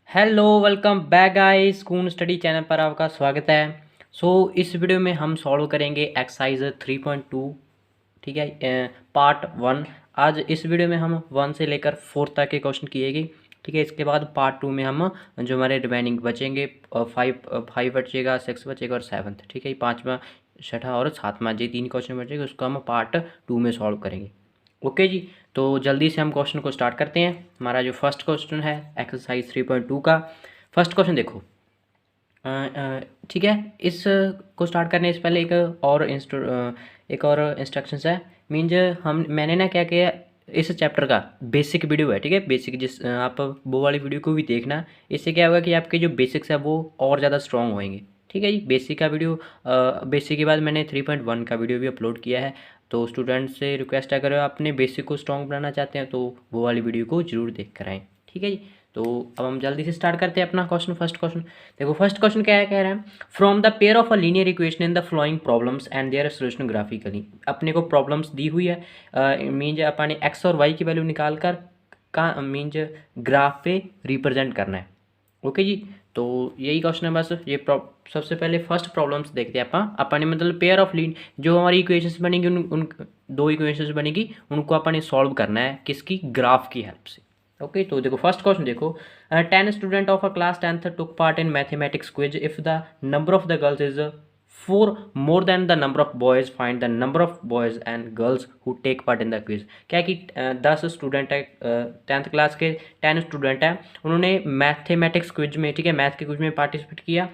Hello welcome back guys school study channel पर आपका स्वागत है। इस वीडियो में हम सॉल्व करेंगे एक्सरसाइज 3.2। ठीक है, पार्ट 1। आज इस वीडियो में हम 1 से लेकर 4 तक के क्वेश्चन किएगी। ठीक है, इसके बाद पार्ट 2 में हम जो हमारे रिमेनिंग बचेंगे 5 बचेगा, 6 बचेगा और 7th। ठीक है, पाँचवा, छठा और सातवां, ये 3 क्वेश्चन बचेंगे, उसको हम पार्ट 2 में सॉल्व करेंगे। ओके जी, तो जल्दी से हम क्वेश्चन को स्टार्ट करते हैं। हमारा जो फर्स्ट क्वेश्चन है एक्सरसाइज 3.2 का फर्स्ट क्वेश्चन देखो। ठीक है, इस को स्टार्ट करने से पहले एक और इंस्ट्रक्शंस है। मीन्स मैंने ना क्या किया, इस चैप्टर का बेसिक वीडियो है। ठीक है, बेसिक जिस आप वो वाली वीडियो को भी देखना। इससे क्या होगा कि आपके जो बेसिक्स है वो और ज़्यादा स्ट्रॉन्ग होंगे। ठीक है जी, बेसिक का वीडियो, बेसिक के बाद मैंने 3.1 का वीडियो भी अपलोड किया है। तो स्टूडेंट से रिक्वेस्ट है, अगर आप अपने बेसिक को स्ट्रॉन्ग बनाना चाहते हैं तो वो वाली वीडियो को जरूर देख कर आएँ। ठीक है जी, तो अब हम जल्दी से स्टार्ट करते हैं अपना क्वेश्चन। फर्स्ट क्वेश्चन देखो, फर्स्ट क्वेश्चन क्या है, कह रहे हैं from the pair of a linear equation in the following problems and their solution graphically. अपने को प्रॉब्लम्स दी हुई है, मीन्स अपने एक्स और वाई की वैल्यू निकाल कर का मीन्स ग्राफ पे रिप्रेजेंट करना है। ओके जी, तो यही क्वेश्चन है बस। ये सबसे पहले फर्स्ट प्रॉब्लम्स देखते हैं अपन मतलब पेयर ऑफ लीन जो हमारी इक्वेशंस बनेगी, उन दो इक्वेशंस बनेगी, उनको अपन सॉल्व करना है किसकी, ग्राफ की हेल्प से। ओके, तो देखो फर्स्ट क्वेश्चन देखो, 10 student of a class 10th took part in mathematics quiz. If the number of the girls is 4 more than the number of boys, find the number of boys and girls who take part in the quiz। क्या कि 10 student है, 10th class के 10 student हैं, उन्होंने mathematics quiz में, ठीक है, math के क्विज में पार्टिसिपेट किया।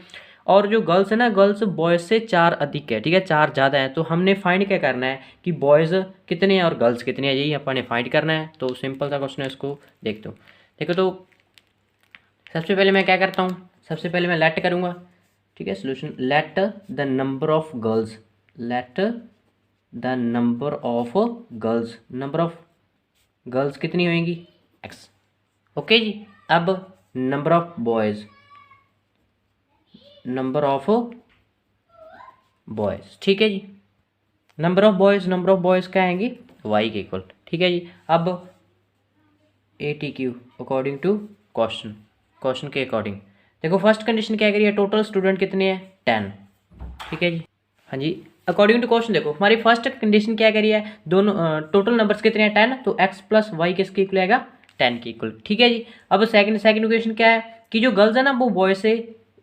और जो गर्ल्स है ना, गर्ल्स बॉयज़ से 4 अधिक है। ठीक है, 4 ज़्यादा है। तो हमने फाइंड क्या करना है कि बॉयज़ कितने हैं और गर्ल्स कितने हैं, यही अपन ने फाइंड करना है। तो सिंपल सा क्वेश्चन है, इसको देखते हो। देखो, तो सबसे पहले मैं क्या करता हूँ, सबसे पहले मैं लेट करूँगा। ठीक है, solution let the number of girls, let the number of girls, number of girls कितनी होंगी, एक्स। ओके जी, अब number of boys, number of boys. ठीक है जी, नंबर ऑफ बॉयज़ क्या आएंगी, वाई के इक्वल। ठीक है जी, अब A T Q according to question के अकॉर्डिंग। देखो फर्स्ट कंडीशन क्या करिए, टोटल स्टूडेंट कितने हैं, 10। ठीक है जी, हाँ जी, अकॉर्डिंग टू क्वेश्चन देखो हमारी फर्स्ट कंडीशन क्या करिए, दोनों टोटल नंबर्स कितने हैं, 10। तो x प्लस वाई किसके इक्वल आएगा, 10 के इक्वल। ठीक है जी, अब सेकंड इक्वेशन क्या है कि जो गर्ल्स है ना वो बॉय से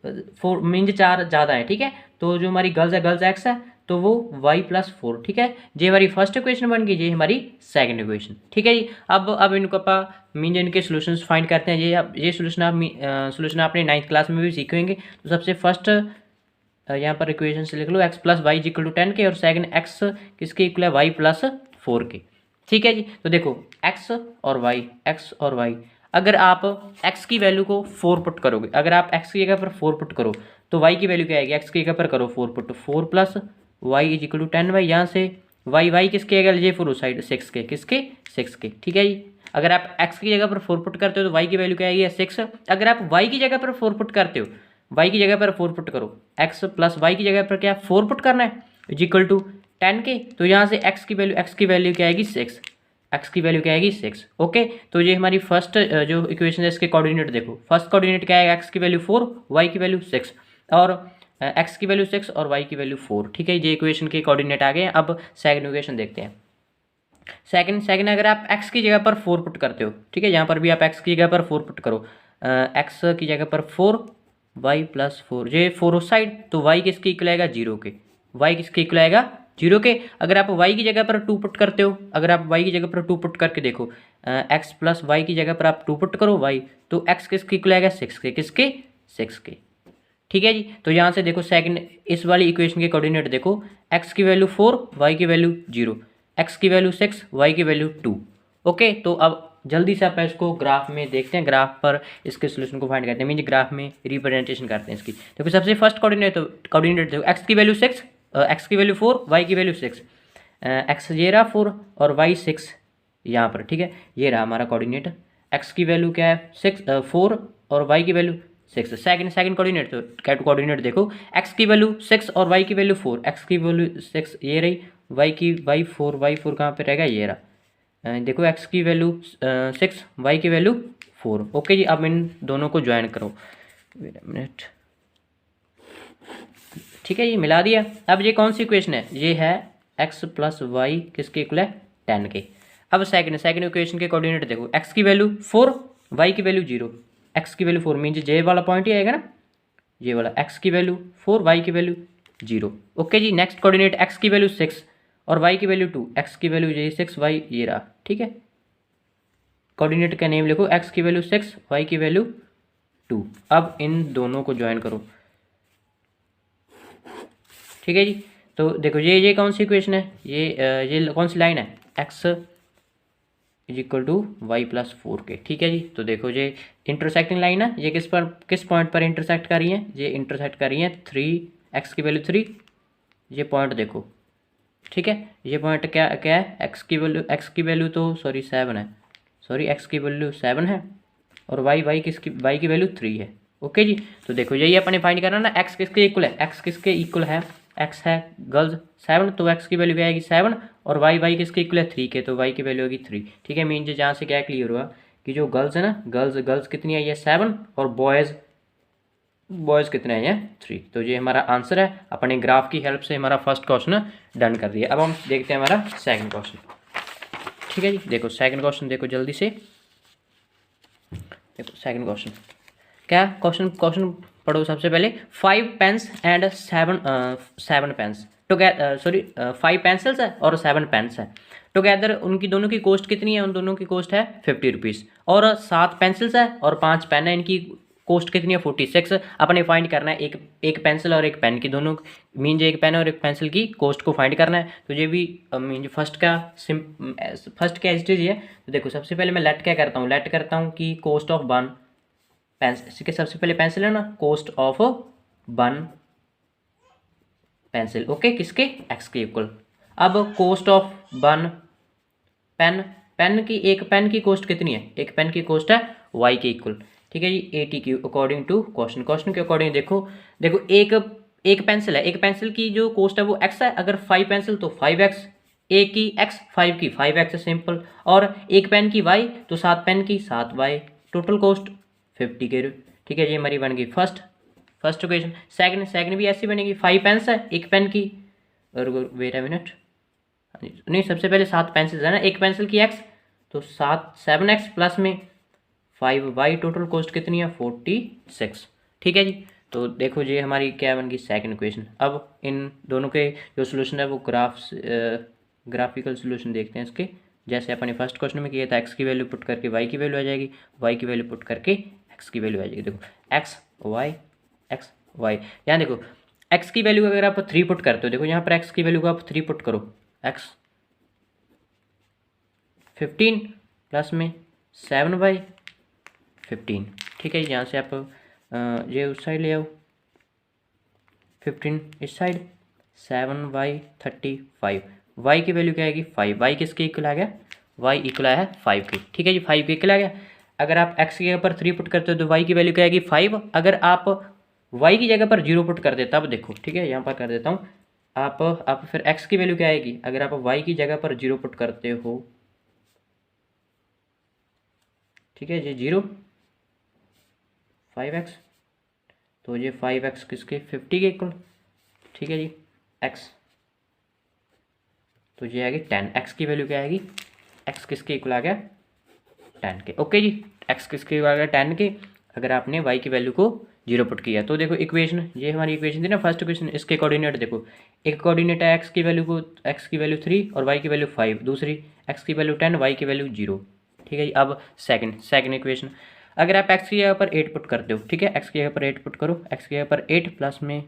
4 मीन 4 ज़्यादा है। ठीक है, तो जो हमारी गर्ल्स है, गर्ल्स x है, तो वो y प्लस 4। ठीक है, ये हमारी फर्स्ट इक्वेशन बन गई, ये हमारी सेकंड इक्वेशन। ठीक है जी, अब इनको आप मीन इनके सॉल्यूशंस फाइंड करते हैं। ये सॉल्यूशन आपने 9th क्लास में भी सीखे होंगे। तो सबसे फर्स्ट यहाँ पर इक्वेशन से लिख लो, x plus Y equal to 10 के, और सेकंड x किसके इक्वल है, y प्लस 4 के। ठीक है जी, तो देखो x और y, अगर आप x की वैल्यू को 4 पुट करोगे, अगर आप x की जगह पर 4 पुट करो तो y की वैल्यू क्या आएगी, x की जगह पर करो 4 put, 4 plus Y is equal to 10 Y. यहाँ से y किसके आएगा, लीजिए 4 उस साइड, 6 के, किसके, 6 के। ठीक है जी, अगर आप x की जगह पर 4 पुट करते हो तो y की वैल्यू क्या आएगी, 6। अगर आप y की जगह पर 4 पुट करते हो, y की जगह पर 4 पुट करो, x प्लस वाई की जगह पर क्या 4 पुट करना है, इज इक्वल टू 10 के। तो यहाँ से x की वैल्यू क्या आएगी, 6। x की वैल्यू क्या आएगी, 6। ओके, तो ये हमारी फर्स्ट जो इक्वेशन है, इसके कोऑर्डिनेट देखो। फर्स्ट कोऑर्डिनेट क्या है, x की वैल्यू 4, y की वैल्यू 6, और x की वैल्यू 6 और y की वैल्यू 4। ठीक है, ये इक्वेशन के कोऑर्डिनेट आ गए। अब सेकंड इक्वेशन देखते हैं। सेकंड अगर आप x की जगह पर 4 पुट करते हो, ठीक है, यहाँ पर भी आप x की जगह पर 4 पुट करो, x की जगह पर 4, y प्लस 4, ये 4 उस साइड, तो y किसके इक्वल आएगा, 0 के। y किसके इक्वल आएगा, 0 के। अगर आप y की जगह पर 2 पुट करते हो, अगर आप y की जगह पर 2 पुट करके देखो, x प्लस वाई की जगह पर आप 2 पुट करो y, तो x किसके इक्वल आएगा, 6 के, किसके, 6 के। ठीक है जी, तो यहाँ से देखो सेकंड इस वाली इक्वेशन के कोऑर्डिनेट देखो, x की वैल्यू 4, y की वैल्यू 0, x की वैल्यू 6, y की वैल्यू 2। ओके, तो अब जल्दी से आप इसको ग्राफ में देखते हैं, ग्राफ पर इसके सोल्यूशन को फाइंड करते हैं, मीन ग्राफ में रिप्रेजेंटेशन करते हैं इसकी। देखो सबसे फर्स्ट कोऑर्डिनेट देखो, x की वैल्यू 6, x की वैल्यू 4, y की वैल्यू 6, x ये रहा 4 और y 6 यहाँ पर। ठीक है, ये रहा हमारा कोऑर्डिनेट, x की वैल्यू क्या है, 6, 4 और y की वैल्यू 6। सेकंड कोऑर्डिनेट, तो कैट कोऑर्डिनेट देखो, x की वैल्यू 6 और y की वैल्यू 4, x की वैल्यू 6 ये रही, y 4 कहाँ पे रहेगा, ये रहा। देखो x की वैल्यू 6, y की वैल्यू 4। ओके जी, अब इन दोनों को ज्वाइन करो, वेट अ मिनट, ठीक है, ये मिला दिया। अब ये कौन सी इक्वेशन है, ये है x प्लस वाई किसके इक्वल है 10 के। अब सेकंड इक्वेशन के कोऑर्डिनेट देखो, x की वैल्यू 4, y की वैल्यू 0। x की वैल्यू 4 मीन जे वाला पॉइंट ही आएगा ना, ये वाला, x की वैल्यू 4, y की वैल्यू 0। ओके जी, नेक्स्ट कोऑर्डिनेट x की वैल्यू 6 और y की वैल्यू 2, x की वैल्यू ये 6, y ये रहा, ठीक है। कोऑर्डिनेट का नेम लिखो, x की वैल्यू 6, y की वैल्यू 2। अब इन दोनों को ज्वाइन करो, ठीक है जी। तो देखो ये कौन सी इक्वेशन है, ये कौन सी लाइन है, x is equal to Y plus 4 के, ठीक है जी। तो देखो ये इंटरसेक्टिंग लाइन है, ये किस पॉइंट पर इंटरसेक्ट कर रही है, ये इंटरसेक्ट कर रही है 3, x की वैल्यू 3, ये पॉइंट देखो, ठीक है। ये पॉइंट क्या क्या है, x की वैल्यू तो सॉरी 7 है, सॉरी x की वैल्यू 7 है और y की वैल्यू 3 है। ओके जी, तो देखो यही अपने फाइंड करना ना, x किसके इक्वल है, x किसके इक्वल है, x है गर्ल्स 7, तो x की वैल्यू क्या आएगी 7, और y किसके इक्वल है 3 के, तो y की वैल्यू होगी 3, ठीक है। मीन जहाँ से क्या क्लियर हुआ कि जो गर्ल्स है ना, गर्ल्स कितनी आई है 7 और बॉयज़ कितने हैं ये 3। तो ये हमारा आंसर है, अपने ग्राफ की हेल्प से हमारा फर्स्ट क्वेश्चन डन कर दिया। अब हम देखते हैं हमारा सेकंड क्वेश्चन, ठीक है जी। देखो सेकंड क्वेश्चन देखो जल्दी से, देखो सेकंड क्वेश्चन क्या, क्वेश्चन पढ़ो सबसे पहले। 5 pens and 7 pens together, sorry 5 pencils है और 7 पेन्स है टुगेदर, उनकी दोनों की कॉस्ट कितनी है, उन दोनों की कॉस्ट है 50 रुपीज़। और 7 पेंसिल्स है और 5 पेन है, इनकी कॉस्ट कितनी है 46। अपने फाइंड करना है एक पेंसिल और एक पेन की, दोनों मीन जो एक पेन और एक पेंसिल की कॉस्ट को फाइंड करना है। तो ये भी मीन जो फर्स्ट क्या स्टेज है। तो देखो सबसे पहले मैं लेट क्या करता हूँ, लेट करता हूँ कि कॉस्ट ऑफ 1 पेंसिल, ठीक है, सबसे पहले पेंसिल है ना, कॉस्ट ऑफ 1 पेंसिल, ओके, किसके x के इक्वल। अब कॉस्ट ऑफ 1 पेन, एक पेन की कॉस्ट कितनी है, एक पेन की कॉस्ट है y के इक्वल, ठीक है जी। ATQ अकॉर्डिंग टू क्वेश्चन के अकॉर्डिंग देखो एक पेंसिल है, एक पेंसिल की जो कॉस्ट है वो x है, अगर 5 पेंसिल तो 5x, एक की x 5 की 5x सिंपल, और एक पेन की y तो 7 पेन की 7y, टोटल कॉस्ट 50 के, ठीक है जी। हमारी बन गई फर्स्ट इक्वेशन। सेकंड भी ऐसी बनेगी, 5 पेन्स है एक पेन की, और वेट अ मिनट, नहीं सबसे पहले 7 पेंसिल्स है ना, एक पेंसिल की x तो 7x प्लस में 5y, टोटल कॉस्ट कितनी है 46, ठीक है जी। तो देखो ये हमारी क्या बन गई सेकंड इक्वेशन। अब इन दोनों के जो सोल्यूशन है वो ग्राफिकल सोल्यूशन देखते हैं इसके, जैसे अपने फर्स्ट क्वेश्चन में किया था, x की वैल्यू पुट करके y की वैल्यू आ जाएगी, y की वैल्यू पुट करके x की वैल्यू आ जाएगी। देखो x y, यहाँ देखो x की वैल्यू अगर आप 3 पुट करते हो, देखो यहाँ पर x की वैल्यू को आप 3 पुट करो, x 15 प्लस में 7y 15, ठीक है। यहाँ से आप ये उस साइड ले आओ, 15 इस साइड, 7y 35, y की वैल्यू क्या आएगी 5, y किसके इक्वल आ गया, y इक्वल आया है 5 के, ठीक है जी, 5 के इक्वल आ गया। अगर आप x की जगह पर 3 पुट करते हो तो y की वैल्यू क्या आएगी 5, अगर आप y की जगह पर 0 पुट कर देते तब देखो, ठीक है, यहाँ पर कर देता हूँ, आप फिर x की वैल्यू क्या आएगी, अगर आप y की जगह पर 0 पुट करते हो, ठीक है, ये 0 5x, तो ये 5x किसके 50 के इक्वल, ठीक है जी, x तो ये आएगी 10, x की वैल्यू क्या आएगी, x किसके इक्वल आ गया 10 के, ओके जी, x किसके इक्वल आ गया 10 के, अगर आपने y की वैल्यू को 0 पुट किया। तो देखो इक्वेशन, ये हमारी इक्वेशन थी ना फर्स्ट इक्वेशन, इसके कोऑर्डिनेट देखो, एक कोऑर्डिनेट है x की वैल्यू 3 और y की वैल्यू 5, दूसरी x की वैल्यू 10, y की वैल्यू 0, ठीक है जी। अब सेकंड इक्वेशन, अगर आप x की जगह पर 8 पुट करते हो, ठीक है, x की जगह पर 8 पुट करो, x की जगह पर 8 प्लस में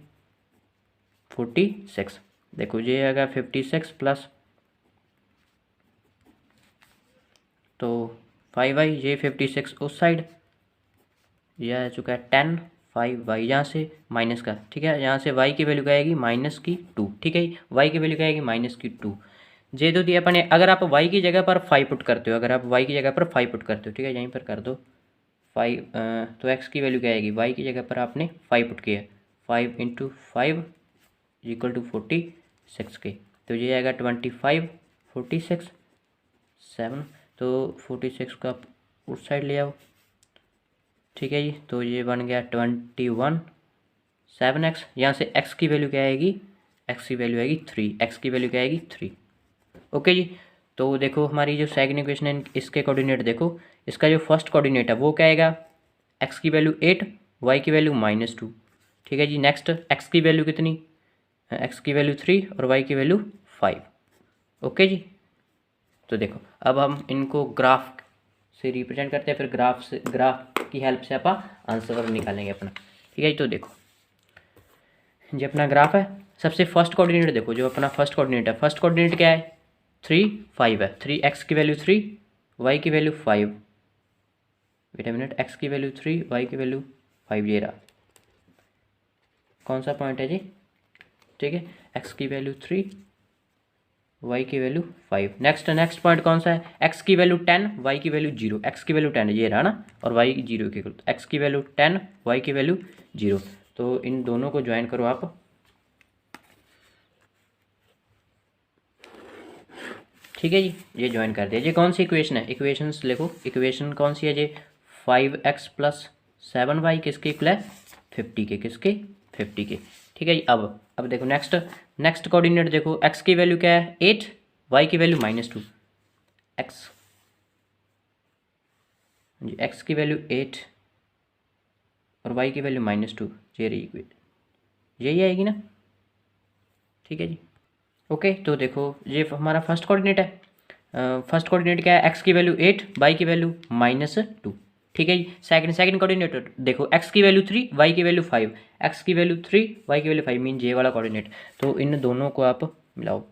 46, देखो ये आएगा 56 प्लस तो 5y, ये 56 उस साइड, यह आ चुका है 10, 5y यहाँ से माइनस का, ठीक है, यहाँ से y की वैल्यू क्या आएगी -2, ठीक है, y की वैल्यू क्या आएगी -2, जे तो दिया अपने, अगर आप y की जगह पर 5 पुट करते हो, अगर आप y की जगह पर 5 पुट करते हो, ठीक है, यहीं पर कर दो 5, तो x की वैल्यू क्या आएगी, y की जगह पर आपने 5 पुट किया, 5 × 5 इक्वल टू 46 के, तो ये आएगा 25, 46 7, तो 46 को आप उस साइड ले आओ, ठीक है जी। तो ये बन गया 21 7x, यहाँ से x की वैल्यू क्या आएगी, x की वैल्यू आएगी 3, x की वैल्यू क्या आएगी 3। ओके जी। तो देखो हमारी जो सेकंड इक्वेशन है इसके कोऑर्डिनेट देखो, इसका जो फर्स्ट कोऑर्डिनेट है वो क्या आएगा, x की वैल्यू 8, y की वैल्यू -2। ठीक है जी। नेक्स्ट x की वैल्यू कितनी, x की वैल्यू 3 और y की वैल्यू 5। ओके जी। तो देखो अब हम इनको ग्राफ से रिप्रेजेंट करते हैं, फिर ग्राफ की हेल्प से आप आंसर निकालेंगे अपना। ठीक है जी। तो देखो जो अपना ग्राफ है, सबसे फर्स्ट कोऑर्डिनेट देखो, जो अपना फर्स्ट कोऑर्डिनेट है, फर्स्ट कोऑर्डिनेट क्या है 3 5 है, 3 x की वैल्यू 3, y की value 5, wait a minute, x की वैल्यू 3 y की वैल्यू 5, ये रहा कौन सा पॉइंट है जी। ठीक है, x की वैल्यू 3 y की वैल्यू 5। नेक्स्ट पॉइंट कौन सा है, x की वैल्यू 10 y की वैल्यू 0, x की वैल्यू 10 ये रहा ना, और y 0 के इक्वल, x की वैल्यू 10 y की वैल्यू 0। तो इन दोनों को ज्वाइन करो आप। ठीक है जी, ये ज्वाइन कर दिया। ये कौन सी इक्वेशन है, इक्वेशंस लिखो, इक्वेशन कौन सी है ये, 5x + 7y किसके इक्वल है 50 के, किसके 50 के। ठीक है जी। अब देखो नेक्स्ट कोऑर्डिनेट देखो, x की वैल्यू क्या है 8, y की वैल्यू -2, x की वैल्यू 8 और y की वैल्यू -2, ये रही इक्वेशन, यही आएगी ना। ठीक है जी। ओके। तो देखो ये हमारा फर्स्ट कोऑर्डिनेट है, फर्स्ट कोऑर्डिनेट क्या है, x की वैल्यू 8, y की वैल्यू -2। ठीक है जी। सेकंड कोऑर्डिनेट देखो, x की वैल्यू 3, y की वैल्यू 5, x की वैल्यू 3 y की वैल्यू 5 मीन ये वाला कोऑर्डिनेट। तो इन दोनों को आप मिलाओ।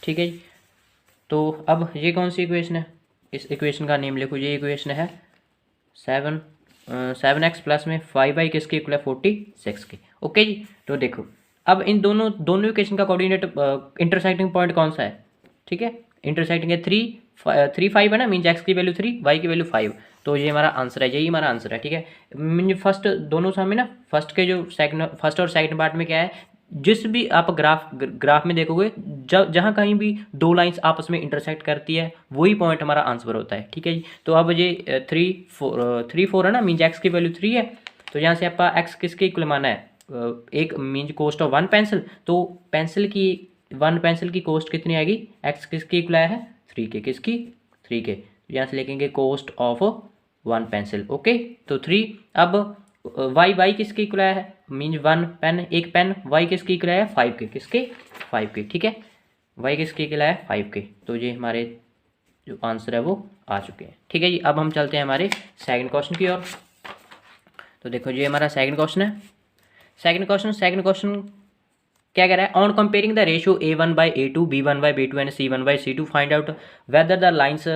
ठीक है जी। तो अब ये कौन सी इक्वेशन है, इस इक्वेशन का नेम लिखो, ये इक्वेशन है 7x प्लस में 5y किसके इक्वल है 46 के। ओके जी। तो देखो अब इन दोनों इक्वेशन का कोऑर्डिनेट इंटरसेक्टिंग पॉइंट कौन सा है। ठीक है, इंटरसेक्टिंग है 3 5 है ना, मीन x की वैल्यू 3 y की वैल्यू 5। तो ये हमारा आंसर है, यही हमारा आंसर है। ठीक है, मीन फर्स्ट दोनों समय ना, फर्स्ट और सेकंड पार्ट में क्या है, जिस भी आप ग्राफ में देखोगे, जहाँ कहीं भी दो लाइंस आपस में इंटरसेक्ट करती है वही पॉइंट हमारा आंसर होता है। ठीक है जी। तो अब ये 3 4 है ना, मीन एक्स की वैल्यू 3 है, तो यहाँ से आपका एक्स किसके इक्वल माना है, एक मीन कॉस्ट ऑफ 1 पेंसिल, तो वन पेंसिल की कॉस्ट कितनी आएगी, एक्स किसके इक्वल आया है 3 के, किसकी 3 के, यहाँ से लिखेंगे कॉस्ट ऑफ 1 पेंसिल। ओके। तो 3, अब वाई किसके इक्वल आया है, मीन 1 पेन, एक पेन, वाई किसके इक्वल आया है 5 के, किसके 5 के। ठीक है, वाई किसके इक्वल आया है 5 के। तो ये हमारे जो आंसर है वो आ चुके हैं। ठीक है जी। अब हम चलते हैं हमारे सेकंड क्वेश्चन की ओर। तो देखो ये हमारा सेकंड क्वेश्चन है। सेकंड क्वेश्चन क्या कह रहा है, on comparing the ratio A1/A2, B1/B2 and C1/C2 find out whether the lines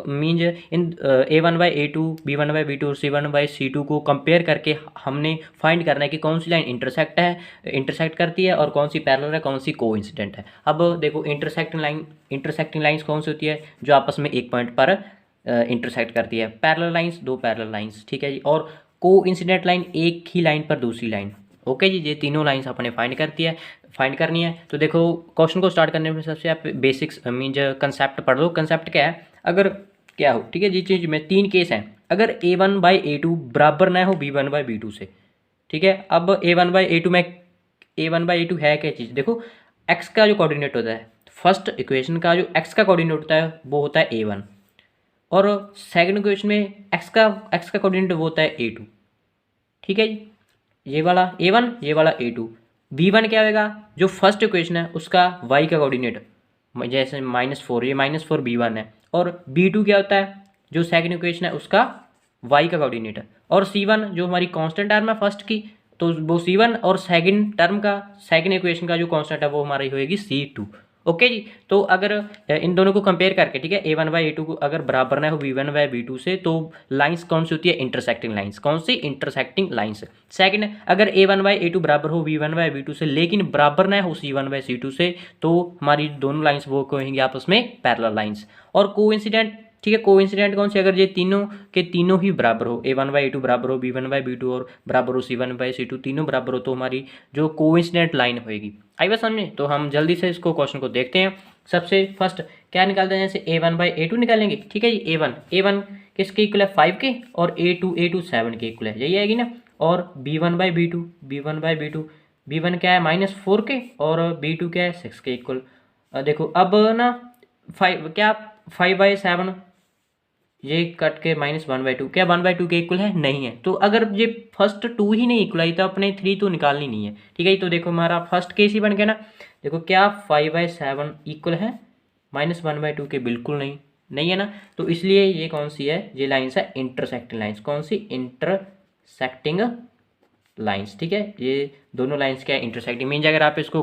means in A1/A2, B1/B2 और C1/C2 को कंपेयर करके हमने फाइंड करना है कि कौन सी लाइन इंटरसेक्ट करती है और कौन सी पैरेलल है, कौन सी कोइंसिडेंट है। अब देखो इंटरसेक्टिंग लाइन्स कौन सी होती है, जो आपस में एक पॉइंट पर इंटरसेक्ट करती है। पैरेलल लाइन्स, दो पैरेलल लाइन्स। ठीक है जी। और कोइंसिडेंट लाइन, एक ही लाइन पर दूसरी लाइन। ओके जी, ये तीनों लाइंस आपने फाइंड करनी है। तो देखो क्वेश्चन को स्टार्ट करने में सबसे आप बेसिक्स मीन कंसेप्ट पढ़ लो। कंसेप्ट क्या है, अगर क्या हो, ठीक है, जिस चीज़ में 3 केस हैं, अगर A1/A2 बराबर ना हो B1/B2 से। ठीक है, अब A1/A2 है क्या चीज़, देखो x का जो कोऑर्डिनेट होता है, फर्स्ट इक्वेशन का जो x का कोऑर्डिनेट होता है वो होता है A1, और सेकंड इक्वेशन में x का कोऑर्डिनेट वो होता है A2। ठीक है जी, ये वाला A1, ये वाला A2। B1 क्या होगा, जो फर्स्ट इक्वेशन है उसका y का कोऑर्डिनेट, जैसे -4, ये -4 B1 है। और B2 क्या होता है, जो सेकंड इक्वेशन है उसका y का कोऑर्डिनेट है। और C1 जो हमारी कांस्टेंट टर्म है फर्स्ट की, तो वो C1, और सेकंड टर्म का, सेकंड इक्वेशन का जो कांस्टेंट है वो हमारी होएगी C2। ओके जी। तो अगर इन दोनों को कंपेयर करके, ठीक है, A1/A2 को अगर बराबर ना हो B1/B2 से, तो लाइंस कौन सी होती है, इंटरसेक्टिंग लाइंस। कौन सी, इंटरसेक्टिंग लाइंस। सेकंड, अगर A1/A2 बराबर हो B1/B2 से लेकिन बराबर ना हो C1/C2 से, तो हमारी दोनों लाइंस वो कहेंगे आपस में पैरेलल लाइंस। और कोइंसिडेंट, ठीक है, कोइंसिडेंट कौन सी, अगर ये तीनों के तीनों ही बराबर हो, A1/A2 बराबर हो B1/B2 और बराबर हो C1/C2, तीनों बराबर हो, तो हमारी जो कोइंसिडेंट लाइन होएगी। आई बात समझे। तो हम जल्दी से इसको क्वेश्चन को देखते हैं। सबसे फर्स्ट क्या निकालते हैं, जैसे A1/A2 निकालेंगे। ठीक है जी, A1 किसके इक्वल है 5 के, और A2 7 के इक्वल है, यही आएगी ना। और B1 क्या है -4 के, और B2 क्या है 6 के इक्वल। देखो अब ना 5/7 ये कट के -1/2 क्या 1/2 के इक्वल है, नहीं है। तो अगर ये फर्स्ट 2 ही नहीं इक्वल आई तो अपने 3 तो निकालनी नहीं है, ठीक है। तो देखो हमारा फर्स्ट केस ही बन गया ना। देखो क्या 5/7 इक्वल है -1/2 के, बिल्कुल नहीं, नहीं है ना। तो इसलिए ये कौन सी है, ये लाइन्स है इंटरसेक्टिंग लाइन्स। कौन सी, इंटरसेक्टिंग लाइन्स, ठीक है। ये दोनों लाइन्स क्या है, इंटरसेक्टिंग। मीन्स अगर आप इसको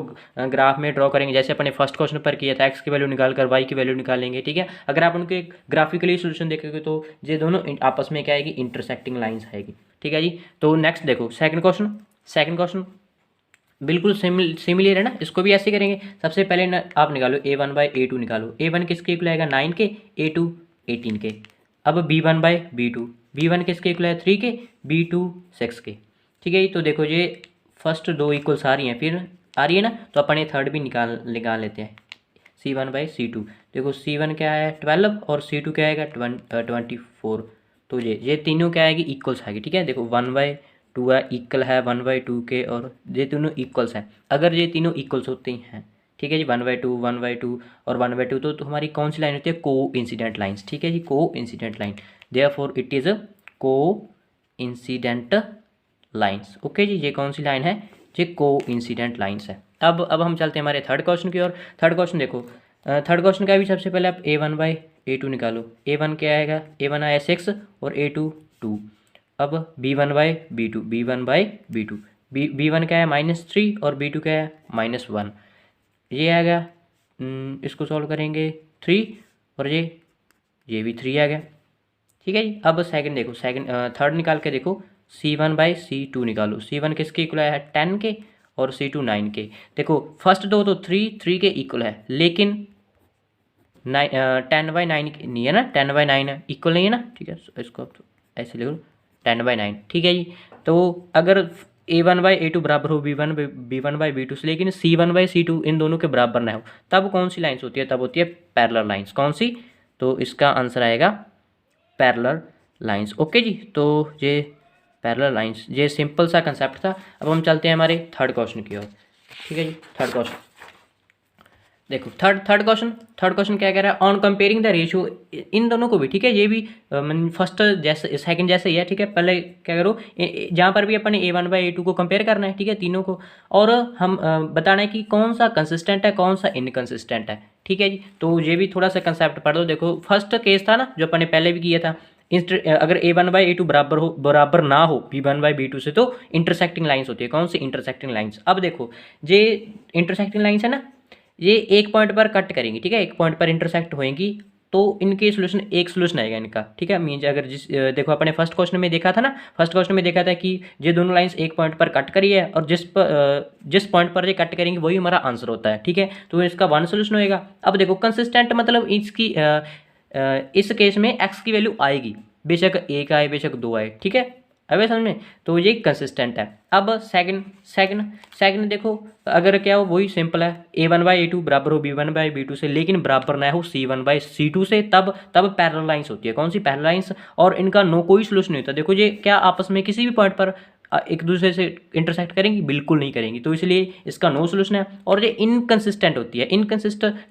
ग्राफ में ड्रॉ करेंगे, जैसे अपने फर्स्ट क्वेश्चन पर किया था, एक्स की वैल्यू निकाल कर वाई की वैल्यू निकालेंगे, ठीक है। अगर आप उनके ग्राफिकली सोल्यूशन देखेंगे तो ये दोनों आपस में क्या आएगी, इंटरसेक्टिंग लाइन्स आएगी, ठीक है जी। तो नेक्स्ट देखो सेकंड क्वेश्चन बिल्कुल सिमिलर है ना, इसको भी ऐसे करेंगे। सबसे पहले ना आप निकालो A1/A2 निकालो। A1 किसके इक्वल आएगा 9 के, A2 18 के। अब B1/B2, B1 किसके इक्वल है 3 के, B2 6 के, ठीक है। तो देखो ये फर्स्ट दो इक्वल्स आ रही हैं, फिर आ रही है ना, तो अपन ये थर्ड भी निकाल लेते हैं, C1/C2। देखो C1 क्या है 12 और C2 क्या आएगा 24। तो ये तीनों क्या आएगी, इक्वल्स आएगी, ठीक है। देखो 1/2 है, इक्वल है 1/2 के, और ये तीनों इक्वल्स हैं। अगर ये तीनों इक्वल्स होते हैं, ठीक है जी, 1/2 और 1/2, तो हमारी कौन सी लाइन होती है, को इंसिडेंट लाइन्स, ठीक है जी, को incident line. Therefore it is a को इंसिडेंट लाइन्स। ओके जी, ये कौन सी लाइन है, ये को इंसिडेंट लाइन्स है। अब हम चलते हैं हमारे थर्ड क्वेश्चन की ओर। थर्ड क्वेश्चन देखो, थर्ड क्वेश्चन का भी सबसे पहले आप A1/A2 निकालो। A1 क्या आएगा, A1 आया 6 और A2 2। अब B1/B2, B1 क्या है -3 और B2 क्या है -1। ये आ गया, इसको सॉल्व करेंगे 3, और ये भी 3 आ गया, ठीक है जी। अब सेकंड देखो, थर्ड निकाल के देखो, C1/C2 निकालो। C1 किसके इक्वल है 10 के, और C2 9 के। देखो फर्स्ट दो तो 3 के इक्वल है, लेकिन 10/9 नहीं है ना, 10/9 इक्वल नहीं है ना, ठीक है। इसको आप ऐसे लिखो 10/9, ठीक है जी। तो अगर A1/A2 बराबर हो B1/B2 से, लेकिन C1/C2 इन दोनों के बराबर ना हो, तब कौन सी लाइन्स होती है, तब होती है पैरेलल लाइन्स। कौन सी, तो इसका आंसर आएगा पैरेलल लाइन्स। ओके जी, तो ये पैरेलल लाइन्स, ये सिंपल सा कंसेप्ट था। अब हम चलते हैं हमारे थर्ड क्वेश्चन की ओर, ठीक है जी। थर्ड क्वेश्चन देखो, थर्ड क्वेश्चन क्या कह रहा है, ऑन कंपेयरिंग द रेशियो, इन दोनों को भी, ठीक है। ये भी फर्स्ट जैसे सेकंड जैसे ही है, ठीक है। पहले क्या करो, जहाँ पर भी अपन A1/A2 को कंपेयर करना है, ठीक है, तीनों को, और हम बताना है कि कौन सा कंसिस्टेंट है, कौन सा इनकंसिस्टेंट है, ठीक है जी। तो ये भी थोड़ा सा कंसेप्ट पढ़ दो। देखो फर्स्ट केस था ना, जो अपन ने पहले भी किया था, अगर A1/A2 बराबर ना हो B1/B2 से, तो इंटरसेक्टिंग लाइन्स होती है। कौन सी, इंटरसेक्टिंग लाइन्स। अब देखो ये इंटरसेक्टिंग लाइन्स है ना, ये एक पॉइंट पर कट करेंगी, ठीक है, एक पॉइंट पर इंटरसेक्ट होएंगी, तो इनके सोल्यूशन, एक सोल्यूशन आएगा इनका, ठीक है। मीन्स अगर देखो अपने फर्स्ट क्वेश्चन में देखा था ना, फर्स्ट क्वेश्चन में देखा था कि ये दोनों लाइंस एक पॉइंट पर कट करी है, और जिस पॉइंट पर ये कट करेंगे वही हमारा आंसर होता है, ठीक है। तो इसका वन सोल्यूशन होएगा। अब देखो कंसिस्टेंट मतलब इसकी इस केस में एक्स की वैल्यू आएगी, बेशक 1 आए बेशक 2 आए, ठीक है, अब समझ में। तो ये कंसिस्टेंट है। अब सेकंड देखो, अगर क्या हो, वही सिंपल है, A1/A2 बराबर हो B1/B2 से, लेकिन बराबर ना हो C1/C2 से, तब पैरेलल लाइंस होती है। कौन सी, पैरेलल लाइंस, और इनका कोई सोल्यूशन नहीं होता। देखो ये क्या आपस में किसी भी पॉइंट पर एक दूसरे से इंटरसेक्ट करेंगी, बिल्कुल नहीं करेंगी, तो इसलिए इसका नो सोल्यूशन है। और ये इनकंसिस्टेंट होती है,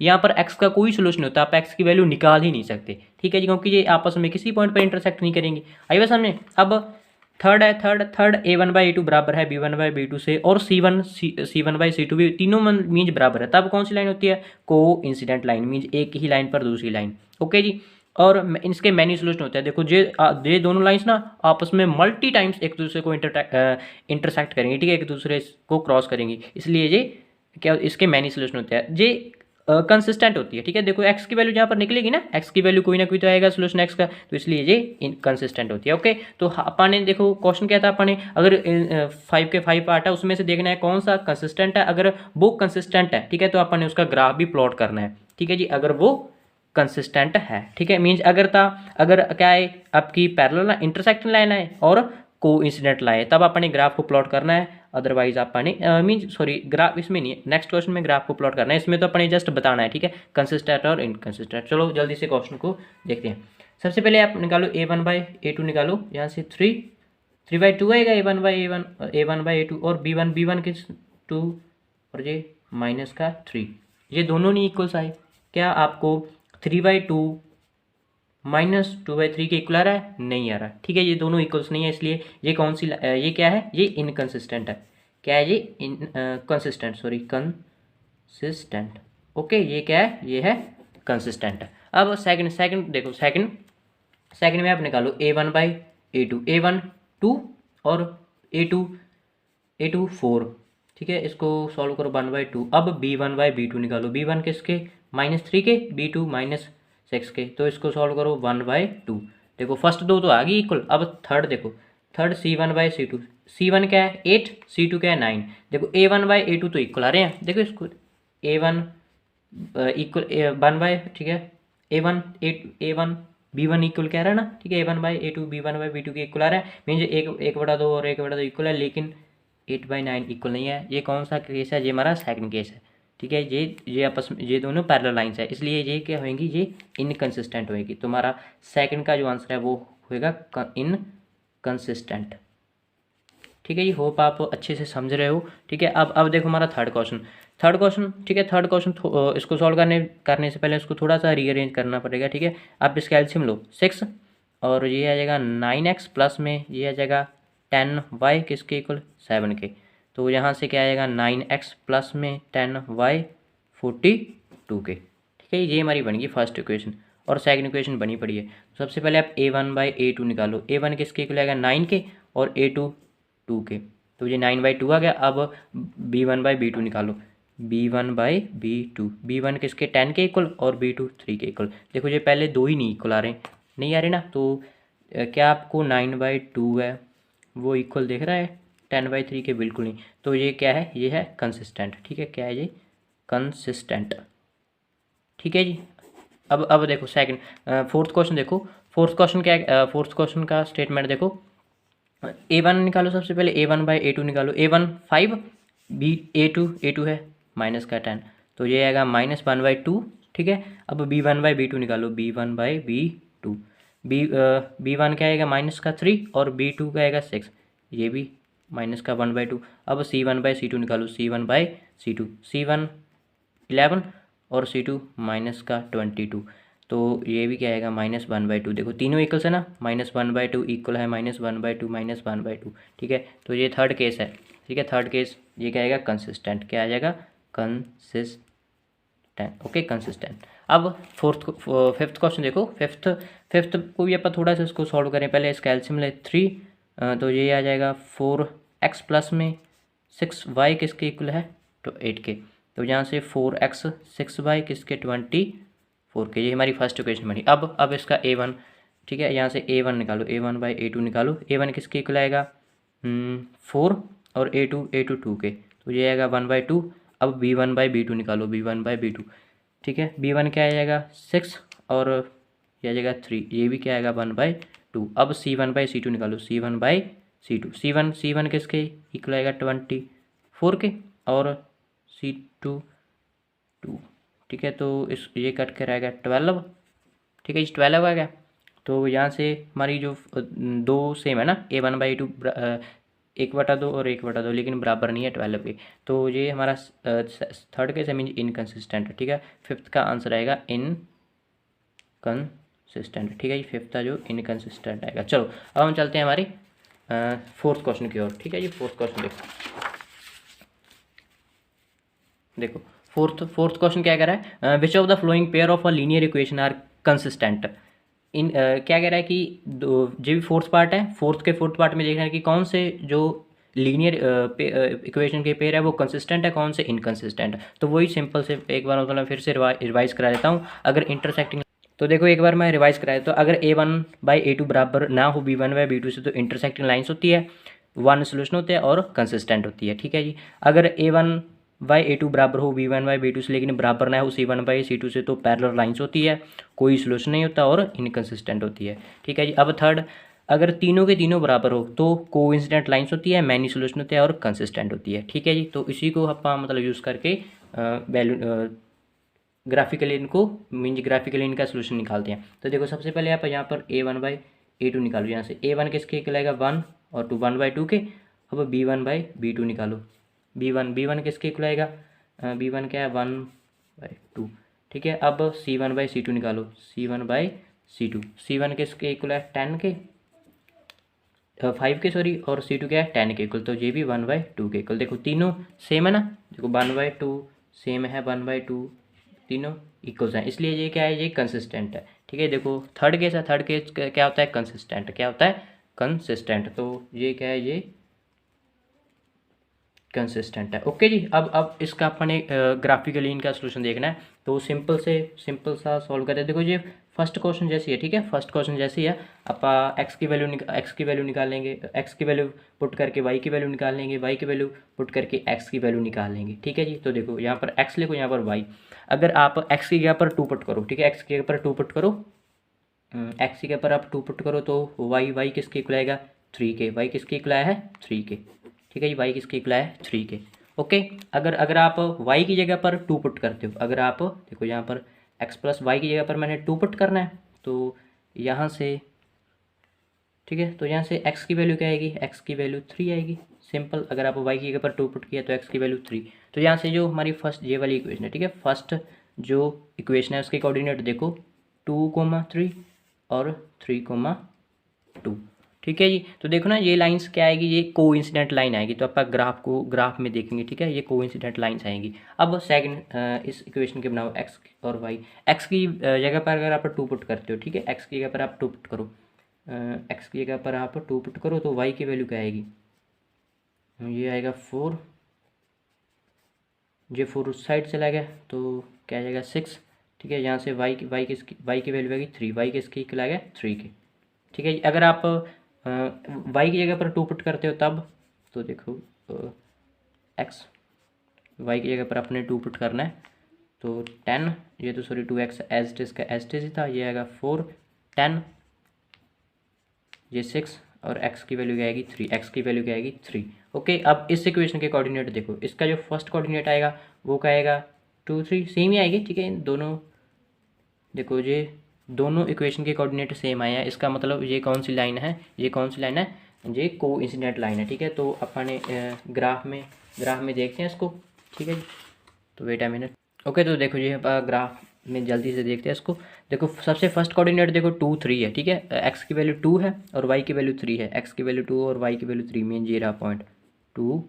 यहाँ पर एक्स का कोई सोल्यूशन नहीं होता, आप एक्स की वैल्यू निकाल ही नहीं सकते, ठीक है जी, क्योंकि ये आपस में किसी पॉइंट पर इंटरसेक्ट नहीं करेंगी। आइए समझे। अब थर्ड A1/A2 बराबर है B1/B2 से, और C1/C2 भी, तीनों मीन्स बराबर है, तब कौन सी लाइन होती है, को इंसिडेंट लाइन। मीन्स एक ही लाइन पर दूसरी लाइन, ओके जी। और इसके मैनी सोल्यूशन होते हैं। देखो ये दोनों लाइन्स ना आपस में मल्टी टाइम्स एक दूसरे को इंटरसेक्ट करेंगे, ठीक है, एक दूसरे को क्रॉस करेंगी, इसलिए ये क्या, इसके मैनी सोल्यूशन होते हैं। ये कंसिस्टेंट होती है, ठीक है। देखो एक्स की वैल्यू जहाँ पर निकलेगी ना, एक्स की वैल्यू कोई ना कोई तो आएगा सोल्यूशन एक्स का, तो इसलिए ये कंसिस्टेंट होती है। ओके, तो अपन ने देखो क्वेश्चन क्या था, अपन ने अगर 5 के 5 पार्ट है, उसमें से देखना है कौन सा कंसिस्टेंट है। अगर वो कंसिस्टेंट है, ठीक है, तो अपन ने उसका ग्राफ भी प्लॉट करना है, ठीक है जी, अगर वो कंसिस्टेंट है, ठीक है। मीन्स अगर क्या है, आपकी पैरेलल ना इंटरसेक्टिंग लाइन है और को इंसिडेंट लाइन है, तब अपने ग्राफ को प्लॉट करना है। अदरवाइज आपने ग्राफ इसमें नहीं है, नेक्स्ट क्वेश्चन में ग्राफ को प्लॉट करना है, इसमें तो अपने जस्ट बताना है, ठीक है, कंसिस्टेंट और इनकंसिस्टेंट। चलो जल्दी से क्वेश्चन को देखते हैं। सबसे पहले आप निकालो a1/a2 निकालो, यहाँ से 3/2 आएगा a1/a2 और b1 किस 2 और ये माइनस का 3, ये दोनों नहीं इक्वल्स आए। क्या आपको 3/2 माइनस 2/3 के इक्वल आ रहा है? नहीं आ रहा। ठीक है, ये दोनों इक्वल्स नहीं है, इसलिए ये कौन सी ये क्या है? ये इनकंसिस्टेंट है। क्या है ये? कंसिस्टेंट। ओके, ये क्या है? ये है कंसिस्टेंट। अब सेकंड देखो, सेकंड में आप निकालो a1/a2, a1 2 और a2 4। ठीक है, इसको सॉल्व करो 1/2। अब b1/b2 निकालो, b1 किसके? -3 के, b2 -6 के, तो इसको सॉल्व करो 1/2। देखो फर्स्ट दो तो आ गई इक्वल। अब थर्ड देखो, थर्ड c1/c2, c1 क्या है 8, c2 क्या है 9। देखो a1/a2 तो इक्वल आ रहे हैं। देखो इसको a1 इक्वल 1 ठीक है, a1 b1 इक्वल क्या रहा है ना। ठीक है, a1/a2 b1/b2 के इक्वल आ रहा है, मीन्स 1/2 और 1/2 इक्वल है, लेकिन 8/9 इक्वल नहीं है। ये कौन सा केस है? ये हमारा सेकंड केस है। ठीक है, ये आपस में ये दोनों पैरेलल लाइंस है, इसलिए ये क्या होएंगी? ये इनकंसिस्टेंट होएगी। तो हमारा सेकंड का जो आंसर है वो होएगा इनकंसिस्टेंट। ठीक है जी, होप आप अच्छे से समझ रहे हो। ठीक है, अब देखो हमारा थर्ड क्वेश्चन। ठीक है, थर्ड क्वेश्चन इसको सॉल्व करने से पहले इसको थोड़ा सा रीअरेंज करना पड़ेगा। ठीक है, आप इसका एलसीएम लो 6 और ये आ जाएगा 9x प्लस में ये आ जाएगा 10y किसके इक्वल? 7 के। तो यहाँ से क्या आएगा? 9x प्लस में 10y 42 के। ठीक है, ये हमारी बन गई फर्स्ट इक्वेशन और सेकंड इक्वेशन बनी पड़ी है। सबसे पहले आप a1/a2 निकालो, a1 किसके इक्वल आएगा? 9 के और a2 2 के, तो ये 9/2 आ गया। अब b1/b2 निकालो, b1/b2, b1 किसके? 10 के इक्वल और b2 3 के इक्वल। देखो ये पहले दो ही नहीं इक्वल आ रहे, नहीं आ रहे ना, तो क्या आपको 9/2 है वो इक्वल दिख रहा है 10/3 के? बिल्कुल नहीं। तो ये क्या है? ये है कंसिस्टेंट। ठीक है, क्या है ये? कंसिस्टेंट। ठीक है जी, अब देखो सेकंड फोर्थ क्वेश्चन देखो। फोर्थ क्वेश्चन क्या है? फोर्थ क्वेश्चन का स्टेटमेंट देखो, a1 निकालो, सबसे पहले a1/a2 निकालो, a1 5 a2 है माइनस का 10, तो ये आएगा -1/2। ठीक है, अब b1/b2 निकालो, b1/b2, b1 क्या आएगा? माइनस का 3 और b2 का आएगा 6, ये भी माइनस का 1/2। अब c1/c2 निकालो, c1/c2, c1 11 और c2 माइनस का 22, तो ये भी क्या आएगा? -1/2। देखो तीनों इक्वल्स है ना, -1/2 इक्वल है -1/2 -1/2। ठीक है, तो ये थर्ड केस है। ठीक है, थर्ड केस ये क्या आएगा? कंसिस्टेंट। क्या आ जाएगा? कंसिस्टेंट। Okay, consistent. अब फिफ्थ क्वेश्चन देखो, फिफ्थ को भी आप थोड़ा सा इसको सॉल्व करें। पहले इसका एलसीएम ले 3, तो ये आ जाएगा 4x प्लस में 6y किसके इक्वल है? तो 8 के, तो यहाँ से 4x 6y किसके? 24 के। ये हमारी फर्स्ट इक्वेशन बनी। अब इसका a1, ठीक है, यहाँ से a1 निकालो, a1/a2 निकालो, a1 किसके इक्वल आएगा? 4 और a2 2 के, तो ये आएगा 1/2। अब b1/b2 निकालो, b1/b2, ठीक है, b1 क्या आ जाएगा? 6 और ये आ जाएगा 3, ये भी क्या आएगा? 1/2। अब c1/c2 निकालो, c1 किसके इक्वल आएगा? 24 के और c2 2। ठीक है, तो इस ये कट कर आएगा 12। ठीक है, इस 12 आ गया। तो यहाँ से हमारी जो दो सेम है ना, a1/2 1/2 और 1/2, लेकिन बराबर नहीं है 12 के, तो ये हमारा थर्ड केस है, मीन इनकंसिस्टेंट। ठीक है, फिफ्थ का आंसर आएगा इनकंसिस्टेंट। ठीक है, ये फिफ्थ का जो इनकंसिस्टेंट आएगा। चलो अब हम चलते हैं हमारी फोर्थ क्वेश्चन की ओर। ठीक है जी, फोर्थ क्वेश्चन देखो फोर्थ क्वेश्चन क्या कह रहा है? Which of the following pair of a linear equation are consistent. क्या कह रहा है कि जो भी फोर्थ पार्ट है, फोर्थ पार्ट में देखना है कि कौन से जो लीनियर इक्वेशन के पेयर है वो कंसिस्टेंट है, कौन से इनकंसिस्टेंट है। तो वही सिंपल से एक बार मतलब फिर से रिवाइज करा देता हूँ। अगर इंटरसेक्टिंग, तो देखो एक बार मैं रिवाइज कराया, तो अगर a1/a2 बराबर ना हो b1/b2 से, तो इंटरसेक्टिंग लाइन्स होती है, वन सोल्यूशन होते हैं और कंसिस्टेंट होती है। ठीक है जी, अगर a1/a2 बराबर हो b1/b2 से, लेकिन बराबर ना हो c1/c2 से, तो पैरेलल लाइन्स होती है, कोई सोल्यूशन नहीं होता और इनकंसिस्टेंट होती है। ठीक है जी, अब थर्ड, अगर तीनों के तीनों बराबर हो तो कोइंसिडेंट लाइन्स होती है, मैनी सोल्यूशन होते हैं और कंसिस्टेंट होती है। ठीक है जी, तो इसी को आप मतलब यूज़ करके वैल्यू ग्राफिकली इनको ग्राफिकली इनका सोल्यूशन निकालते हैं। तो देखो सबसे पहले आप यहाँ पर A1/A2 निकालो। यहाँ से A1 किसके इक्वल आएगा 1 और 2 1/2 के। अब B1/B2 निकालो। B1 किसके इक्वल आएगा, B1 क्या है 1/2, ठीक है। अब C1/C2 निकालो, C1/C2, C1 किसके इक्वल है 10 के 5 के सॉरी, और C2 क्या है 10 के इक्वल, तो ये भी 1/2 के इक्वल। देखो तीनों सेम है ना, देखो 1/2 सेम है 1/2, तीनों इक्वल्स हैं, इसलिए ये क्या है, ये कंसिस्टेंट है, ठीक है। देखो थर्ड केस है, थर्ड केस क्या होता है कंसिस्टेंट, क्या होता है कंसिस्टेंट, तो ये क्या है ये कंसिस्टेंट है। ओके जी, अब इसका अपने ग्राफिकली इनका सोल्यूशन देखना है, तो सिंपल सा सॉल्व करते हैं। देखो ये फर्स्ट क्वेश्चन जैसी है, ठीक है, फर्स्ट क्वेश्चन जैसी है। आप एक्स की वैल्यू निकाल लेंगे, एक्स की वैल्यू पुट करके वाई की वैल्यू निकाल लेंगे, वाई की वैल्यू पुट करके एक्स की वैल्यू निकाल लेंगे, ठीक है जी। तो देखो यहाँ पर एक्स लिखो, यहाँ पर वाई, अगर आप एक्स की जगह पर 2 पुट करो, ठीक है, एक्स की जगह पर 2 पुट करो, एक्स की जगह पर आप 2 पुट करो, तो वाई किसके इक्वल आएगा 3 के, वाई किसके इक्वल है 3 के, ठीक है जी, वाई किसके इक्वल है 3 के। ओके, अगर आप y की जगह पर 2 पुट करते हो, अगर आप देखो यहाँ पर x प्लस वाई की जगह पर मैंने 2 पुट करना है, तो यहाँ से ठीक है, तो यहाँ से x की वैल्यू क्या आएगी, x की वैल्यू 3 आएगी, सिंपल। अगर आप y की जगह पर 2 पुट किया तो x की वैल्यू 3, तो यहाँ से जो हमारी फर्स्ट ये वाली इक्वेशन है, ठीक है, फर्स्ट जो इक्वेशन है उसके कोऑर्डिनेट देखो 2,3 और 3,2, ठीक है जी। तो देखो ना ये लाइंस क्या आएगी, ये कोइंसिडेंट लाइन आएगी, तो आप ग्राफ में देखेंगे, ठीक है, ये कोइंसिडेंट लाइंस आएंगी। अब सेकंड इस इक्वेशन के बनाओ एक्स और वाई, एक्स की जगह पर अगर आप 2 पुट करते हो, ठीक है, एक्स की जगह पर आप 2 पुट करो, एक्स की जगह पर आप 2 पुट करो, तो वाई की वैल्यू क्या आएगी, ये आएगा 4, ये 4 उस साइड चला गया, तो क्या आ जाएगा 6, ठीक है। यहाँ से वाई की वैल्यू आएगी 3, वाई किसकी इक्वल आ गया 3 के, ठीक है जी। अगर आप वाई की जगह पर 2 पुट करते हो तब, तो देखो एक्स वाई की जगह पर अपने 2 पुट करना है, तो 10, ये तो sorry 2x as it is का एज इट इज था, ये आएगा 4 10, ये 6 और x की वैल्यू क्या आएगी 3, x की वैल्यू क्या आएगी 3। ओके, अब इस इक्वेशन के कोऑर्डिनेट देखो, इसका जो फर्स्ट कोऑर्डिनेट आएगा वो क्या आएगा 2 3, सेम ही आएगी, ठीक है। इन दोनों देखो ये दोनों इक्वेशन के कोऑर्डिनेट सेम आए हैं, इसका मतलब ये कौन सी लाइन है, ये कौन सी लाइन है, ये कोइंसिडेंट लाइन है, ठीक है। तो अपने ग्राफ में देखते हैं इसको, ठीक है जी। तो वेट अ मिनट, ओके, तो देखो ये ग्राफ में जल्दी से देखते हैं इसको। देखो सबसे फर्स्ट कोऑर्डिनेट देखो 2 3 है, ठीक है, एक्स की वैल्यू 2 है और वाई की वैल्यू 3 है, एक्स की वैल्यू 2 और वाई की वैल्यू 3, मीन ये रहा पॉइंट 2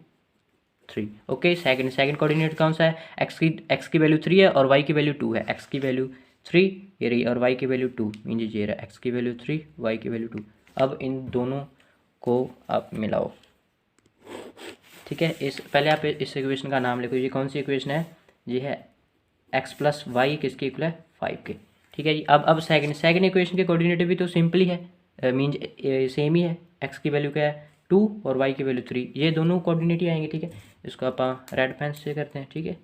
3। ओके, सेकंड कोऑर्डिनेट कौन सा है, एक्स की वैल्यू 3 है और वाई की वैल्यू 2 है, एक्स की वैल्यू 3 ये रही और वाई की वैल्यू 2, मीन ये रहा एक्स की वैल्यू 3 वाई की वैल्यू 2। अब इन दोनों को आप मिलाओ, ठीक है। पहले आप इस इक्वेशन का नाम लिखो, ये कौन सी इक्वेशन है, ये है एक्स प्लस वाई किसके इक्वल है 5 के, ठीक है जी। अब सेकंड इक्वेशन के कोऑर्डिनेट भी तो सिंपल ही है, मीन सेम ही है, एक्स की वैल्यू क्या है 2 और वाई की वैल्यू 3, ये दोनों कोऑर्डिनेट ही आएंगे, ठीक है। इसको आप रेड पेन से करते हैं, ठीक है,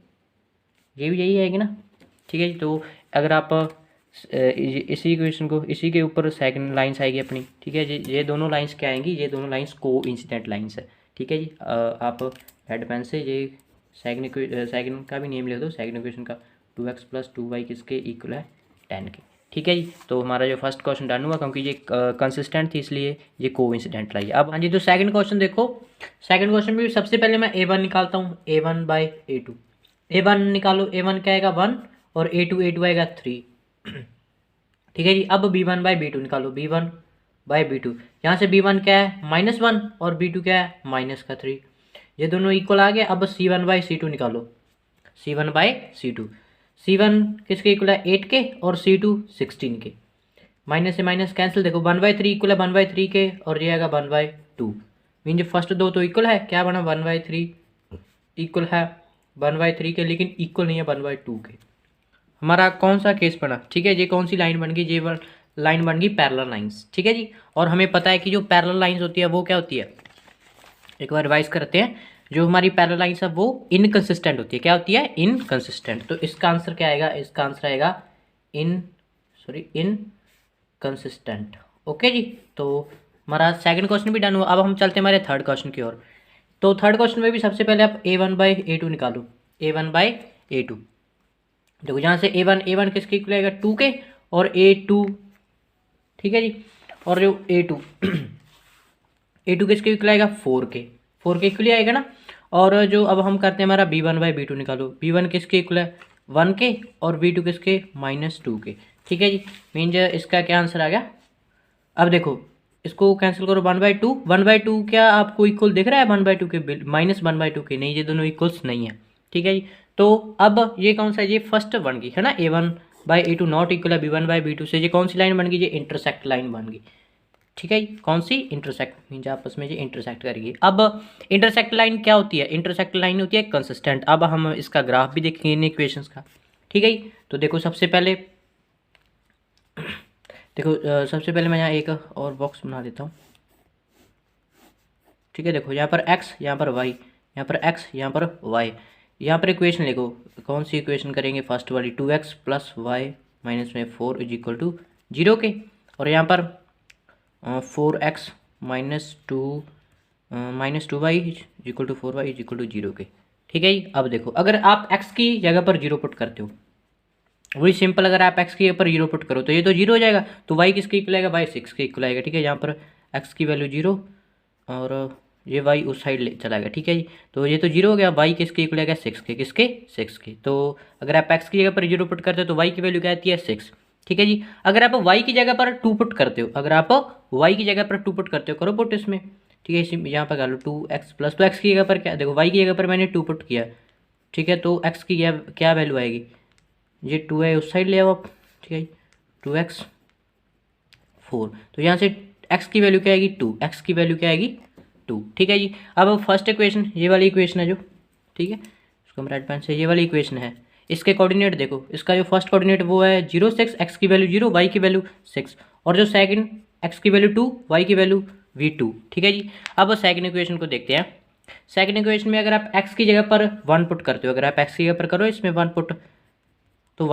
ये भी यही आएगी ना, ठीक है जी। तो अगर आप इसी इक्वेशन को, इसी के ऊपर सेकंड लाइन्स आएगी अपनी, ठीक है जी। ये दोनों लाइन्स क्या आएंगी, ये दोनों लाइन्स कोइंसिडेंट लाइन्स है, ठीक है जी। आप रेड पेन से ये सेकंड का भी नेम लिख दो, सेकंड इक्वेशन का 2x प्लस 2y किसके इक्वल है 10 के, ठीक है जी। तो हमारा जो फर्स्ट क्वेश्चन डन हुआ, क्योंकि ये कंसिस्टेंट थी इसलिए ये कोइंसिडेंट लाई। अब हाँ जी, तो सेकंड क्वेश्चन देखो, सेकंड क्वेश्चन में सबसे पहले मैं A1 निकालता हूँ, A1/A2, A1 निकालो, A1 क्या आएगा 1 और A2 आएगा 3, ठीक है जी। अब B1/B2 निकालो, B1/B2, यहाँ से B1 क्या है -1 और B2 क्या है -3, ये दोनों इक्वल आ गए। अब C1/C2 निकालो, C1/C2, C1 किसके इक्वल है 8 के और C2 16 के, माइनस से माइनस कैंसिल, देखो 1/3 इक्वल है 1/3 के और ये आएगा 1/2, मीन जो फर्स्ट दो तो इक्वल है, क्या बना 1/3 इक्वल है 1/3 के, लेकिन इक्वल नहीं है 1/2 के। हमारा कौन सा केस बना, ठीक है, ये कौन सी लाइन बन गई, ये लाइन बन गई पैरेलल लाइंस, ठीक है जी। और हमें पता है कि जो पैरेलल लाइंस होती है वो क्या होती है, एक बार रिवाइज करते हैं, जो हमारी पैरेलल लाइंस है वो इनकंसिस्टेंट होती है, क्या होती है इनकंसिस्टेंट। तो इसका आंसर क्या आएगा, इसका आंसर आएगा इनकंसिस्टेंट। ओके जी, तो हमारा सेकंड क्वेश्चन भी डन हुआ। अब हम चलते हैं हमारे थर्ड क्वेश्चन की ओर। तो थर्ड क्वेश्चन में भी सबसे पहले आप A1/A2 निकालो, A1/A2, देखो यहाँ से ए वन किसके इक्वल आएगा 2 के, और A2, ठीक है जी, और जो A2 A2 किसके इक्वल आएगा 4 के इक्वल आएगा ना। और जो अब हम करते हैं हमारा B1/B2 निकालो, B1 किसके इक्वल है 1 के, और B2 किसके -2 के, ठीक है जी। मीन्स इसका क्या आंसर आ गया। अब देखो इसको कैंसिल करो, 1/2 क्या आपको इक्वल दिख रहा है 1/2 के, -1/2 के नहीं, ये दोनों इक्वल्स नहीं है, ठीक है जी। तो अब ये कौन सा है, ये फर्स्ट बन गई है ना, A1/A2 नॉट इक्वल है B1/B2 से, ये कौन सी लाइन बन गई, ये इंटरसेक्ट लाइन बन गई, ठीक है जी। कौन सी, इंटरसेक्ट, मीन्स आपस में ये इंटरसेक्ट करेगी। अब इंटरसेक्ट लाइन क्या होती है, इंटरसेक्ट लाइन होती है कंसिस्टेंट। अब हम इसका ग्राफ भी देखेंगे इन इक्वेशंस का, ठीक है जी। तो देखो सबसे पहले सबसे पहले मैं यहाँ एक और बॉक्स बना देता हूँ, ठीक है। देखो यहाँ पर x, यहाँ पर y, यहाँ पर x, यहाँ पर y, यहाँ पर इक्वेशन लिखो, कौन सी इक्वेशन करेंगे, फर्स्ट वाली 2x + y - 4 = 0 के, और यहाँ पर 4x - 2y = 4y = 0 के, ठीक है जी। अब देखो अगर आप x की जगह पर 0 पुट करते हो, वही सिंपल, अगर आप x के ऊपर 0 पुट करो तो ये तो 0 हो जाएगा, तो y किसके इक्वल आएगा, y 6 के इक्वल आएगा, ठीक है। यहाँ पर x की वैल्यू 0 और ये y उस साइड चला गया, ठीक है जी। तो ये तो 0 हो गया, y किसके इक्वल आएगा 6 के, किसके 6 के। तो अगर आप x की जगह पर 0 पुट करते हो तो y की वैल्यू क्या आती है 6, ठीक है जी। अगर आप y की जगह पर 2 पुट करते हो, अगर आप y की जगह पर 2 पुट करते हो, करो पुट इसमें, ठीक है। इसी यहाँ पर कर लो 2x प्लस, तो x की जगह पर क्या, देखो y की जगह पर मैंने 2 पुट किया, ठीक है। तो x की क्या वैल्यू आएगी, ये 2 है उस साइड ले आओ आप, ठीक है। 2x 4, तो यहाँ से x की वैल्यू क्या आएगी 2, x की वैल्यू क्या आएगी 2, ठीक है जी। अब फर्स्ट इक्वेशन, ये वाली इक्वेशन है जो, ठीक है, इसको हम राइट पैन से, ये वाली इक्वेशन है, इसके कोऑर्डिनेट देखो, इसका जो फर्स्ट कोऑर्डिनेट वो है 0 6, x की वैल्यू 0, y की वैल्यू 6, और जो सेकंड x की वैल्यू 2, y की वैल्यू v2, ठीक है जी। अब सेकंड इक्वेशन को देखते हैं। सेकंड इक्वेशन में अगर आप x की जगह पर 1 पुट करते हो, अगर आप x की जगह पर करो इसमें 1 पुट, तो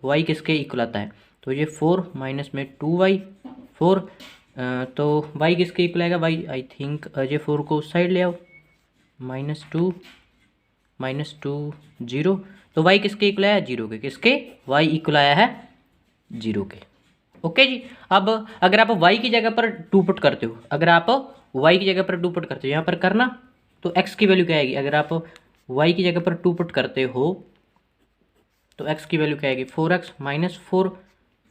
y किसके इक्वल आता है, तो ये 4 माइनस में 2y 4, तो y किसके इक्वल आएगा, y आई थिंक ये 4 को उस साइड ले आओ, -2 0, तो y किसके इक्वल आया 0 के, किसके, y इक्वल आया है 0 के, ओके जी। अब अगर आप y की जगह पर 2 पुट करते हो, अगर आप y की जगह पर 2 पुट करते हो, यहाँ पर करना, तो x की वैल्यू क्या आएगी, अगर आप y की जगह पर 2 पुट करते हो तो x की वैल्यू क्या आएगी 4x - 4,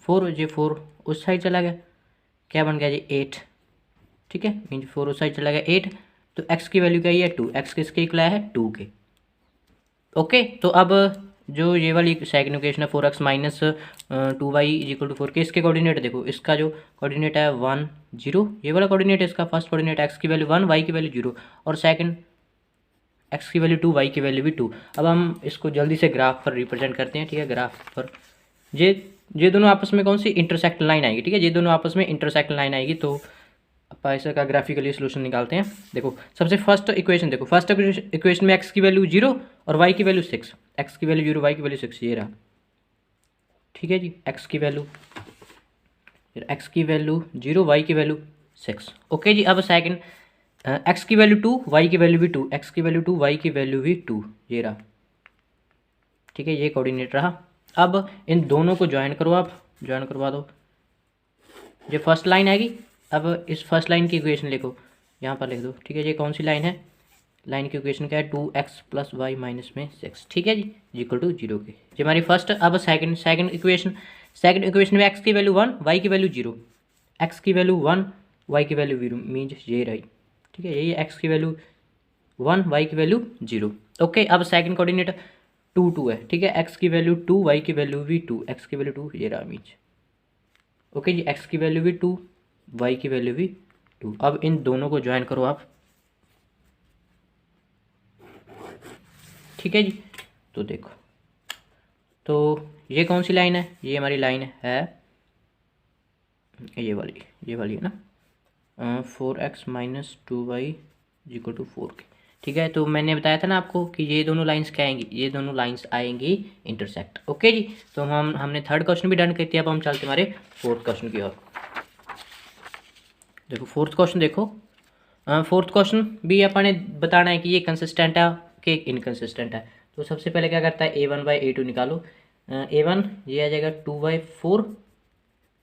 4 ये 4 उस साइड चला गया, क्या बन गया जी 8, ठीक है। मीन 4 उस साइड चला गया 8, तो x की वैल्यू क्या है 2, x किसके इक्वल है 2 के, ओके। तो अब जो ये वाली सेकंड इक्वेशन है 4x - 2y = 4 के, इसके कोऑर्डिनेट देखो, इसका जो कोऑर्डिनेट है 1 0, ये वाला कोऑर्डिनेट है इसका, फर्स्ट कोऑर्डिनेट x की वैल्यू 1, y की वैल्यू 0, और सेकंड x की वैल्यू 2, y की वैल्यू भी 2। अब हम इसको जल्दी से ग्राफ पर रिप्रेजेंट करते हैं, ठीक है। ग्राफ पर ये दोनों आपस में कौन सी इंटरसेक्ट लाइन आएगी, ठीक है, ये दोनों आपस में इंटरसेक्ट लाइन आएगी, तो आप ऐसा का ग्राफिकली सोल्यूशन निकालते हैं। देखो सबसे फर्स्ट इक्वेशन देखो, फर्स्ट इक्वेशन में x की वैल्यू 0 और y की वैल्यू 6, x की वैल्यू 0, y की वैल्यू 6, ये रहा, ठीक है जी। x की वैल्यू 0, y की वैल्यू 6, ओके जी। अब सेकंड x की वैल्यू 2, y की वैल्यू भी 2, x की वैल्यू 2, y की वैल्यू भी 2, ये रहा, ठीक है, ये कोऑर्डिनेट रहा। अब इन दोनों को ज्वाइन करो, आप ज्वाइन करवा दो, ये फर्स्ट लाइन आएगी। अब इस फर्स्ट लाइन की इक्वेशन लिखो, यहाँ पर लिख दो, ठीक है। ये कौन सी लाइन है, लाइन की इक्वेशन क्या है 2x + y - 6, ठीक है जी, = 0 के, ये हमारी फर्स्ट। अब सेकंड इक्वेशन में x की वैल्यू 1, y की वैल्यू 0, x की वैल्यू 1, y की वैल्यू 0, मीन्स ये रही, ठीक है। ये x की वैल्यू 1, y की वैल्यू 0, ओके। अब सेकंड कोऑर्डिनेट 2 2 है, ठीक है, x की वैल्यू 2, y की वैल्यू भी 2, x की वैल्यू 2, ये रहा मीन्स, ओके जी। x की वैल्यू भी 2, y की वैल्यू भी 2। अब इन दोनों को ज्वाइन करो आप, ठीक है जी। तो देखो, तो ये कौन सी लाइन है, ये हमारी लाइन है ये वाली है ना, 4x - 2y = 4 के, ठीक है। तो मैंने बताया था ना आपको कि ये दोनों लाइंस क्या आएंगी, ये दोनों लाइंस आएंगी इंटरसेक्ट, ओके जी। तो हमने थर्ड क्वेश्चन भी डन कर दिया। अब हम चलते हमारे फोर्थ क्वेश्चन की ओर। देखो फोर्थ क्वेश्चन देखो, फोर्थ क्वेश्चन भी अपने बताना है कि ये कंसिस्टेंट है कि इनकंसिस्टेंट है। तो सबसे पहले क्या करता है, A1/A2 निकालो। A1 ये आ जाएगा 2/4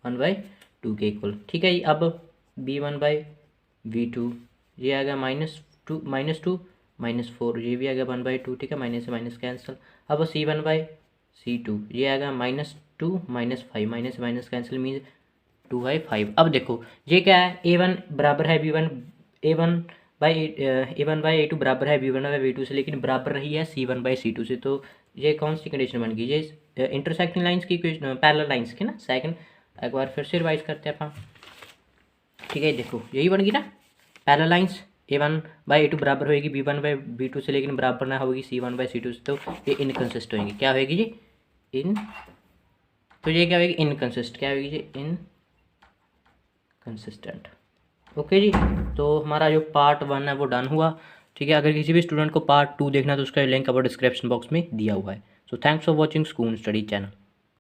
1/2 के इक्वल, ठीक है जी। अब B1/V2 ये आएगा -2 -4, ये भी आएगा 1/2, ठीक है, माइनस से माइनस कैंसिल। अब C1/C2 ये आएगा -2 -5, माइनस से माइनस कैंसिल मीन्स 2/5। अब देखो ये क्या है, A1 बराबर है B1, A1/A2 बराबर है B1/V2 से, लेकिन बराबर रही है C1/C2 से। तो ये कौन सी कंडीशन बन गई, ये इंटरसेक्टिंग लाइंस की पैरेलल लाइंस की ना। सेकंड एक बार फिर से रिवाइज करते हैं अपन, ठीक है। देखो यही बन गई ना पैरेलल लाइंस, A1/A2 बराबर होगी B1/V2 से, लेकिन बराबर ना होगी C1/C2 से। तो ये इनकंसिस्ट होगी, क्या होगी जी, तो ये क्या होगी, इनकंसिस्ट, क्या होगी जी, इनकंसिस्टेंट। ओके जी, तो हमारा जो पार्ट 1 है वो डन हुआ, ठीक है। अगर किसी भी स्टूडेंट को पार्ट 2 देखना है तो उसका लिंक अब डिस्क्रिप्शन बॉक्स में दिया हुआ है। So thanks for watching school study channel.